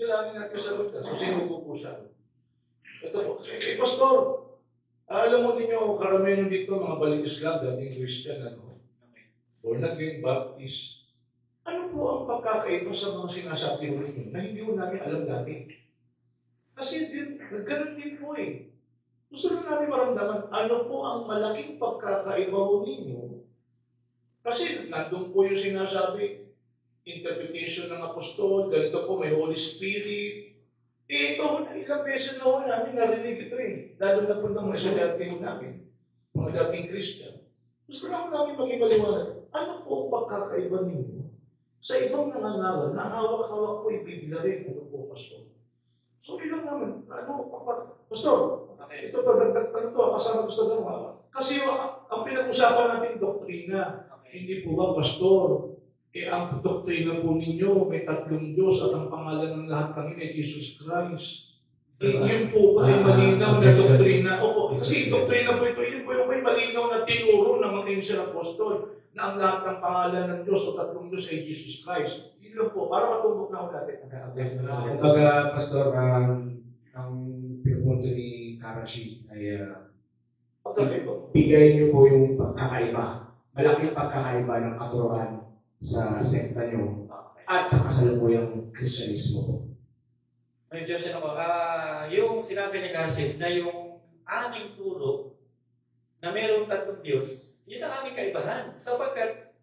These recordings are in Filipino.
kailangan natin sagot na. So, sinubo po siya. Ito po. Pastor, alam mo ninyo, karamihan dito, mga balik Islam, dating Christian, born again, Baptist. Ano po ang pagkakaiba sa mga sinasabi mo ninyo na hindi mo namin alam dati? Kasi ganun din po eh. Gusto rin namin maramdaman, ano po ang malaking pagkakaiba mo ninyo? Kasi nandun po yung sinasabi, interpretation ng apostol, ganito po, may Holy Spirit. Ito, ilang beses na ho namin narinig ito eh. Lalo na po ng mga estudyante namin, mga dating Christian. Gusto lang namin maging maliwanag. Ano po ang pagkakaiba ninyo? Sa ibang nangangaral, na hawak-hawak po ibibila rin. Ano po, Pastor? So, ilang naman, Pastor, ito pagdagdag ito, kasama ko sa dalawa. Kasi ang pinag-usapan natin, doktrina. Hindi po ba, Pastor? Ang doktrina po ninyo, may tatlong Diyos at ang pangalan ng lahat kami ay Jesus Christ. Yun po ba ay malinaw na doktrina? Opo, kasi doktrina po ito, yun po yung may malinaw na tinuro ng mga ancient apostol na ang lahat ng pangalan ng Diyos o tatlong Diyos ay Jesus Christ. Yun lang po, para matumbok na ako natin. Kumbaga, Pastor, ang pinupunto ni Karachi ay bigay niyo po yung pagkakaiba. Malaking pagkakaiba ng katuruan sa sekta niyo at sa kasalukuyang Kristyanismo. May Diyos ako, yung sinabi ni Karachi na yung aming turo na mayroong tatlong Diyos, yun ang aming kaibahan. Sapagkat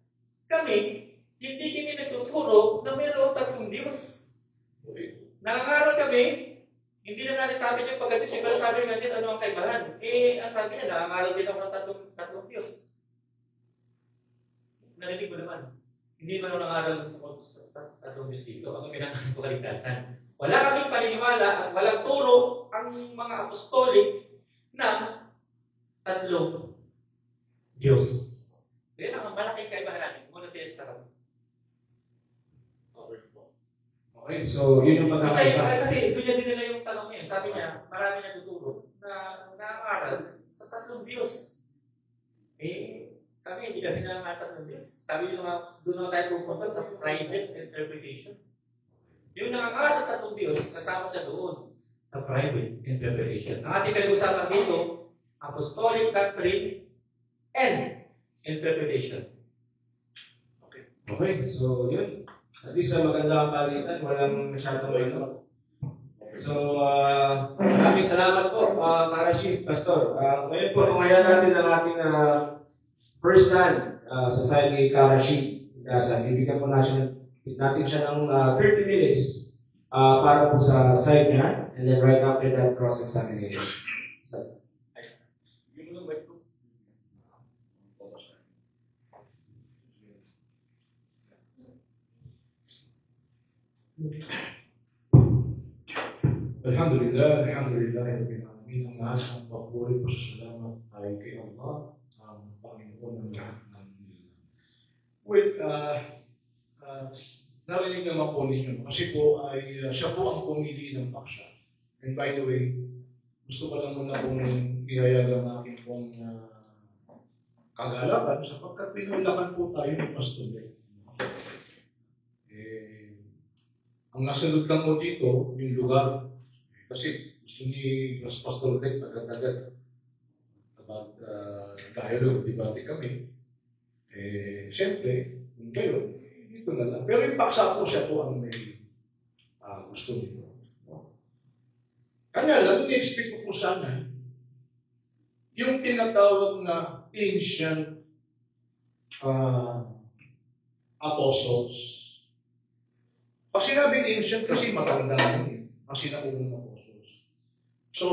kami, hindi kami nagtuturo na mayroong tatlong Diyos. Nangangaral kami, hindi na natin tabi yung pagkatid. Pero sabi nga siya, ano ang kaibahan? Ang sabi niya, nangangaral din ako ng tatlong Diyos. Narinig mo naman. Hindi man ako nangaral ng tatlong Diyos dito. Ang pinangaral ko kaligtasan. Wala kaming paniniwala at walang turo ang mga apostolik na tatlong Diyos. So yan ang malaking kaibahan natin. Monotheist na kami. Okay, so yun yung pagkakaiba. Kasi doon niya dinala yung tanong niya. Sabi niya, marami niya tuturo na nangaral sa tatlong Diyos. Kami hindi kami nangangaral ng Diyos. Sabi niyo nga, doon na tayo pupunta sa private interpretation. Yung nangangaral ng tatlong Diyos, kasama siya doon sa private interpretation. Ang ating pinag-usapan dito, apostolic doctrine and interpretation. Okay, so yun. At least maganda ang palitan, walang masyadong ano. So, maraming salamat po, Karachi, Pastor. Ngayon po, lumayan natin ang ating first stand sa side ni Karachi. Ibigyan po natin siya ng 30 minutes para po sa side niya, and then right after that, cross-examination. So, Alhamdulillah, Rabbil Alamin. Ang lahat ng papuri, pasasalamat ay kay Allah, ang Panginoon ng lahat ng nila. Well, narinig naman po ninyo, kasi po ay siya po ang pumili ng paksa. And by the way, gusto ko lang muna pong ihayag ang aking pong kagalakan sapagkat pinulakan po tayo ng Pastor Dave. Ang nasunod lang mo dito, yung lugar. Kasi gusto ni Pastor Dave agad-agad about dialogue, debate kami. Siyempre, kung kayo, dito na lang. Pero yung paksa po siya po ang may gusto nito. Kanya lang, in-expect ko po sana yung tinatawag na ancient apostles. Pag sinabing ancient kasi matanda yun, ang sinaunang apostles. So,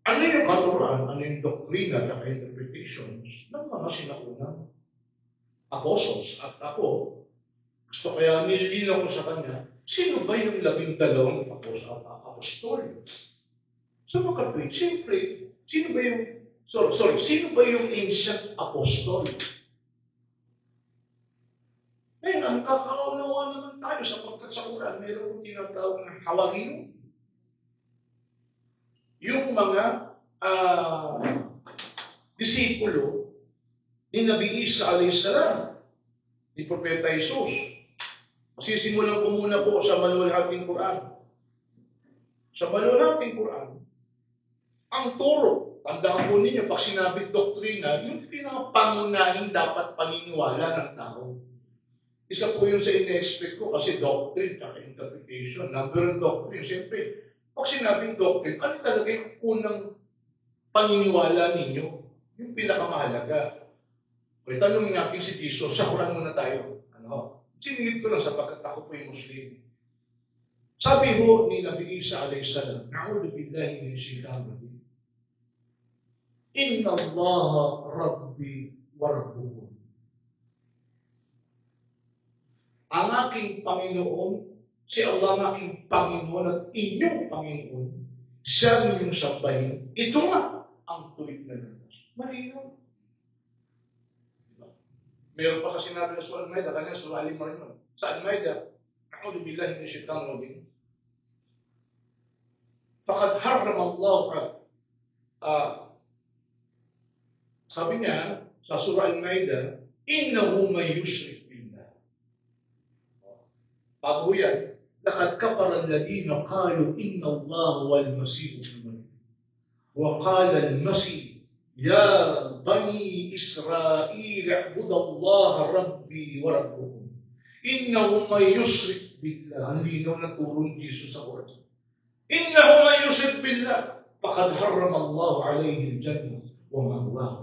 ano yung katuruan, ano yung doktrina at interpretations ng mga sinaunang apostles? At ako, gusto kaya nililinaw ko sa kanya, sino ba yung 12 apostol? So, makatwid, siyempre, sino ba yung ancient apostol? Ngayon, ang kakaunawa naman tayo sapagkat sa Quran, meron kong tinatawag ng hawariyo. Yung mga disipulo ni Nabi Isa alayhis salam, ni Propeta Jesus. Masisimulan ko muna po sa maluwalhating Quran. Sa maluwalhating Quran, ang turo, tandaan po ninyo, pag sinabing doktrina, yung pinakapangunahing dapat paniniwala ng tao. Isa po yun sa ina-expect ko kasi doctrine at interpretation. Number one doctrine, siyempre, pag sinabing doctrine, ano talaga yung unang paniniwala ninyo? Yung pinakamahalaga. O tanongin natin si Jesus, sa Quran muna tayo. Sinigit ko lang sapagkat ako po yung Muslim. Sabi ho ni Nabi Isa a.s. Na'udhu billahi min syaitanir rajim. Inna Allah Rabbi wa Rabbukum. Ang aking Panginoon, si Allah ang aking Panginoon at inyong Panginoon, siya ninyong sambahin. Ito nga ang tuwid na landas. Malinaw. Meron pa sa sinabi ng Surah Al-Ma'idah, kanya Surah Al-Imran. Sa Al-Ma'idah, A'udhu billahi min syaitanir rajim. Faqad harrama Allah sabi niya sa Surah Al-Ma'idah, innahu may yushrik billah. Bago yan, laqad kafara alladhina qalu inna Allah wal masih ibn Maryam. Wa qala al-masih ya bani Israil i'budu Allah rabbi wa rabbukum. Innahu may yushrik billah. Ang linaw na turo ni Jesus sa Quran. Innahu may yushrik billah. Faqad harrama Allah alayhi al-jannah wa ma'wahu.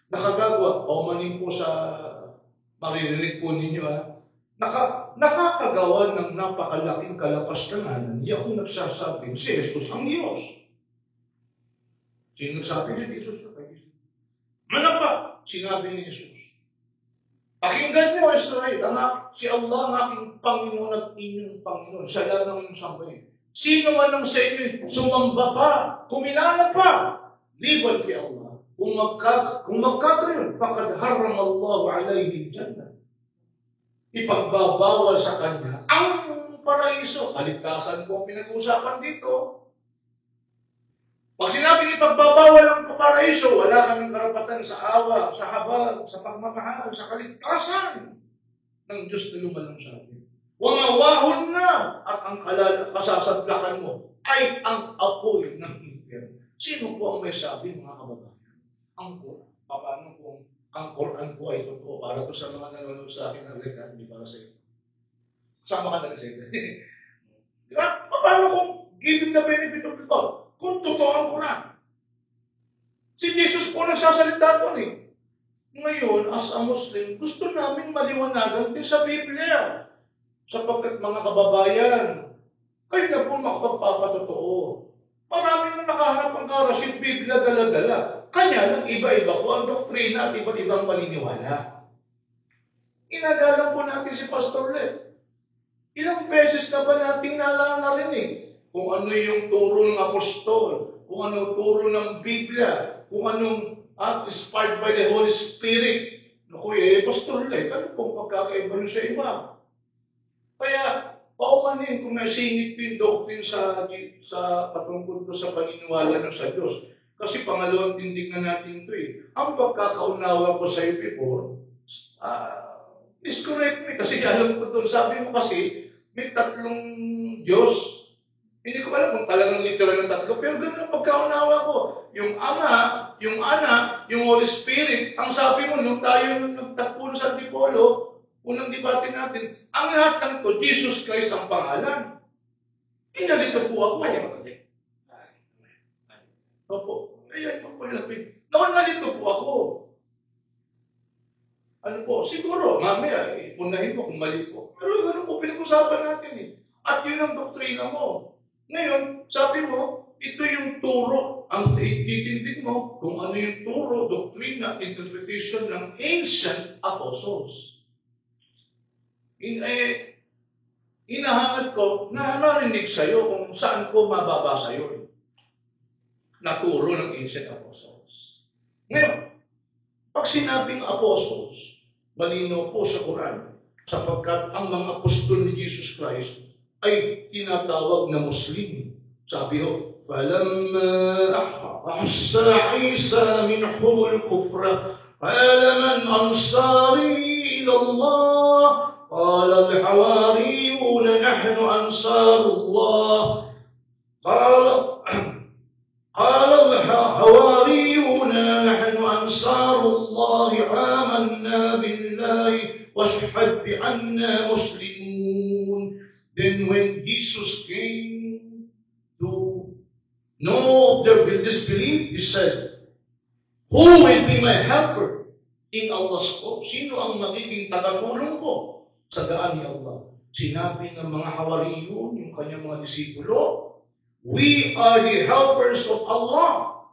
Nakagagawa, o manin po sa maririnig po ninyo, nakakagawa ng napakalaking kalapastanganan, yung nagsasabing si Jesus ang Diyos. Sino nagsabi si Jesus? Manapa, sinabi ni Jesus. Pakinggan niyo, Israel, si Allah ang aking Panginoon at inyong Panginoon. Siya lang ang inyong sambahin. Sino man ang sa inyo, sumamba pa, kumilala pa, liban kay Allah. Kung magkagayon, faqad harrama Allah alayhi al-jannah. Ipagbabawal sa kanya ang paraiso. Kaligtasan po ang pinag-uusapan dito. Pag sinabing ipagbabawal ang paraiso, wala kaming karapatan sa awa, sa habag, sa pagmamahal, sa kaligtasan ng Diyos na lumalang sa atin. Wamawahon na at ang kasasadlakan mo ay ang apoy ng impyerno. Sino po ang may sabi, mga kababayan? Ang Quran. Paano kung ang Quran po ay totoo para to sa mga nanonood sa akin ng record, hindi para sa iyo. Sama ka na kasi. Di ba? Paano kung giving the benefit of the doubt? Kung totoo ang Quran. Si Jesus po nagsasalita doon eh. Ngayon, as a Muslim, gusto namin maliwanagan din sa Biblia. Sapagkat mga kababayan, kayo na po makapagpapatotoo. Maraming nakahanap ang karasin Biblia dala-dala. Kanya lang iba-iba po ang doktrina at iba't ibang paniniwala. Inagalang po natin si Pastor Le. Ilang beses na ba natin narinig kung ano yung turo ng apostol, kung ano turo ng Biblia, kung anong inspired by the Holy Spirit. Naku, Pastor Le, ano pong pagkakaiba nyo sa iba? Kaya, paumanin kung nasingit yung doctrine sa patungkol ko sa paniniwala ng sa Diyos. Kasi pangalawang tindig na natin ito eh. Ang pagkakaunawa ko sa iyo before, is correct me. Kasi alam ko doon, sabi mo kasi, may tatlong Diyos. Hindi ko alam kung talagang literal ng tatlo, pero ganun ang pagkaunawa ko. Yung Ama, yung Anak, yung Holy Spirit, ang sabi mo, nung tayo nagtagpo sa Antipolo, unang debate natin, ang lahat ng to, Jesus Christ ang pangalan. Inalito po ako. Opo. Ayan po po lapit. Nalito po ako. Ano po? Siguro, mamaya, punahin mo kung mali po. Pero gano'n po pinag-usapan natin eh. At yun ang doktrina mo. Ngayon, sabi mo, ito yung turo. Ang titindig mo kung ano yung turo, doktrina, interpretation ng ancient apostles. Hinahangat ko na narinig sa'yo kung saan ko mababasa yun. Naturo ng ancient apostles. Ngayon, pag sinabing apostles, malinaw po sa Quran, sapagkat ang mga apostol ni Jesus Christ ay tinatawag na Muslim. Sabi ho, فَلَمَّا أَحْسَى عِيسَى مِنْهُمُ الْكُفْرَ قَالَ مَنْ أَنصَارِي إِلَى اللَّهِ قال الحواريون نحن أنصار الله قال الحواريون نحن أنصار الله آمنا بالله واشهد بأننا مسلمون. Then when Jesus came to know of their disbelief, he said, who will be my helper in Allah's cause? Sino ang magiging tagatulong ko sa daan ni Allah? Sinabi ng mga Hawariyun, yung kanyang mga disipulo, we are the helpers of Allah.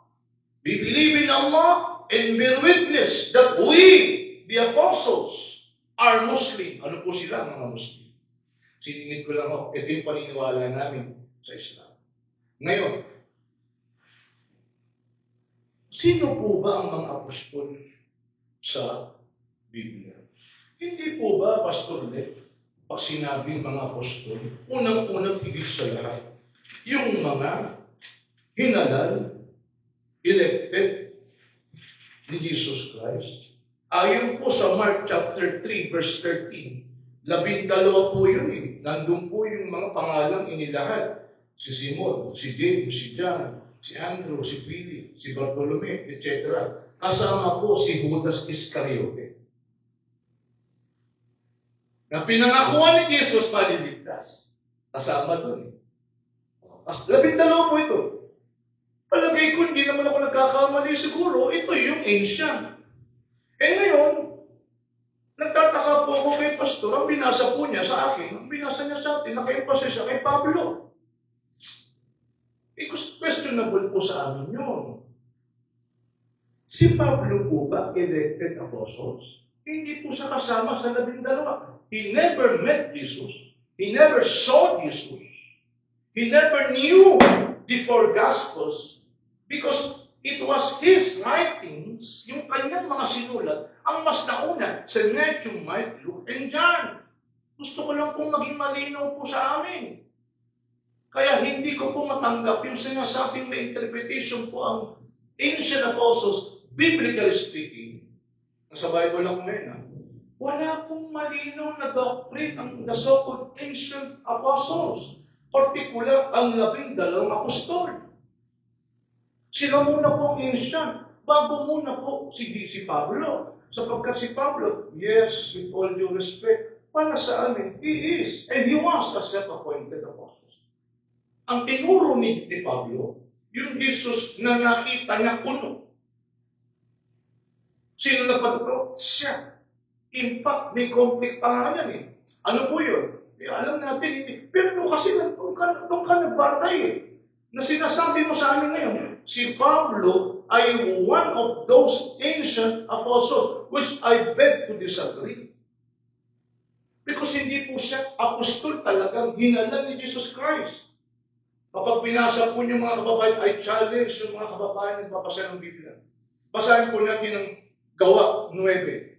We believe in Allah and bear witness that we, the apostles, are Muslim. Ano po sila, mga Muslim? Siningit ko lang ako, ito yung paniniwala namin sa Islam. Ngayon, sino po ba ang mga apostol sa Biblia? Hindi po ba, Pastor Le, pag sinabing mga apostol, unang-unang higit sa lahat, yung mga hinalal, elected ni Jesus Christ. Ayon po sa Mark chapter 3, verse 13, 12 po yun eh. Nandun po yung mga pangalang inilahad. Si Simon, si James, si John, si Andrew, si Philip, si Bartolome, etc. Kasama po si Judas Iscariote. Na pinangakuan ni Jesus maliligtas. Kasama doon. 12 po ito. Palagay ko, hindi naman ako nagkakamali siguro. Ito yung ancient. Ngayon, nagtataka po ako kay Pastor, ang binasa po niya sa akin, ang binasa niya sa atin, naka-emphasis siya kay Pablo. Questionable po sa amin yun. Si Pablo po ba elected apostles? Hindi po siya kasama sa 12. He never met Jesus. He never saw Jesus. He never knew the 4 Gospels because it was his writings, yung kanyang mga sinulat, ang mas nauna sa Matthew, Mark, Luke, and John. Gusto ko lang pong maging malinaw po sa amin. Kaya hindi ko po matanggap yung sinasabing may interpretation po ang ancient apostles, biblically speaking. Nasa Bible lang ngayon, wala pong malinaw na doctrine ang the so-called ancient apostles. Particular ang 12 apostol. Sila muna po ang ancient. Bago muna po si Pablo. Sapagkat si Pablo, yes, with all due respect, para sa amin, he is, and he was a self-appointed apostle. Ang tinuro ni Pablo, yung Jesus na nakita niya kuno. Sino nagpatuturo? Siya. In fact, may conflict pa nga yan eh. Ano po yun? Alam natin, hindi. Pero kasi nung ka nagbatay eh, na sinasabi mo sa amin ngayon, si Pablo ay one of those ancient apostles, which I beg to disagree. Because hindi po siya apostol talagang hinalal ni Jesus Christ. Kapag pinasa po niyo mga kababayan, I challenge yung mga kababayan na nagbabasa ng Biblia. Basahin po natin ang Gawa 9.